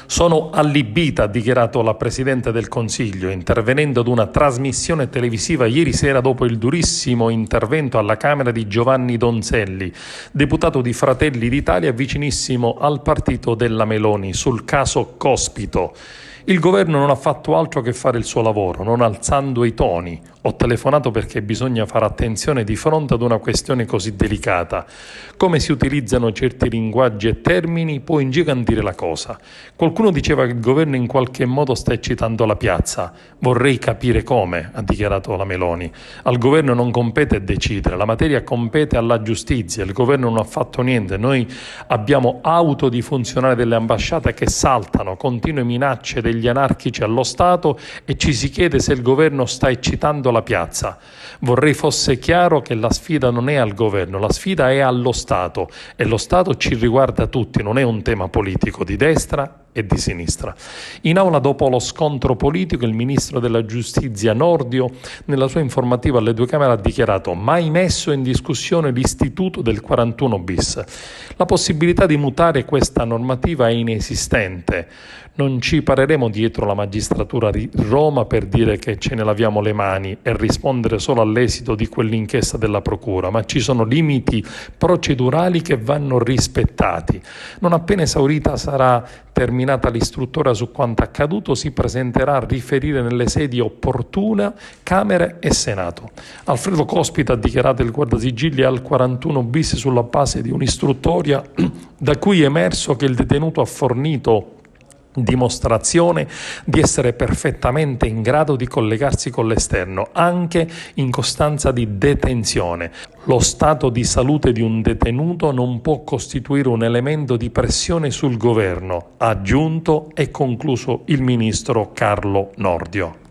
Sono allibita, ha dichiarato la Presidente del Consiglio, intervenendo ad una trasmissione televisiva ieri sera dopo il durissimo intervento alla Camera di Giovanni Donzelli, deputato di Fratelli d'Italia vicinissimo al partito della Meloni, sul caso Cospito. Il governo non ha fatto altro che fare il suo lavoro, non alzando i toni. Ho telefonato perché bisogna fare attenzione di fronte ad una questione così delicata. Come si utilizzano certi linguaggi e termini può ingigantire la cosa. Qualcuno diceva che il governo in qualche modo sta eccitando la piazza. Vorrei capire come, ha dichiarato la Meloni. Al governo non compete decidere, la materia compete alla giustizia. Il governo non ha fatto niente. Noi abbiamo auto di funzionari delle ambasciate che saltano, continue minacce degli anarchici allo Stato e ci si chiede se il governo sta eccitando la piazza. Vorrei fosse chiaro che la sfida non è al governo, la sfida è allo Stato e lo Stato ci riguarda tutti, non è un tema politico di destra e di sinistra. In aula, dopo lo scontro politico, il ministro della Giustizia Nordio, nella sua informativa alle due Camere, ha dichiarato: mai messo in discussione l'istituto del 41 bis. La possibilità di mutare questa normativa è inesistente. Non ci pareremo dietro la magistratura di Roma per dire che ce ne laviamo le mani e rispondere solo all'esito di quell'inchiesta della Procura, ma ci sono limiti procedurali che vanno rispettati. Non appena esaurita sarà terminata l'istruttoria su quanto accaduto, si presenterà a riferire nelle sedi opportune Camere e Senato. Alfredo Cospito, ha dichiarato il Guardasigilli, al 41 bis sulla base di un'istruttoria da cui è emerso che il detenuto ha fornito dimostrazione di essere perfettamente in grado di collegarsi con l'esterno, anche in costanza di detenzione. Lo stato di salute di un detenuto non può costituire un elemento di pressione sul governo, ha aggiunto e concluso il ministro Carlo Nordio.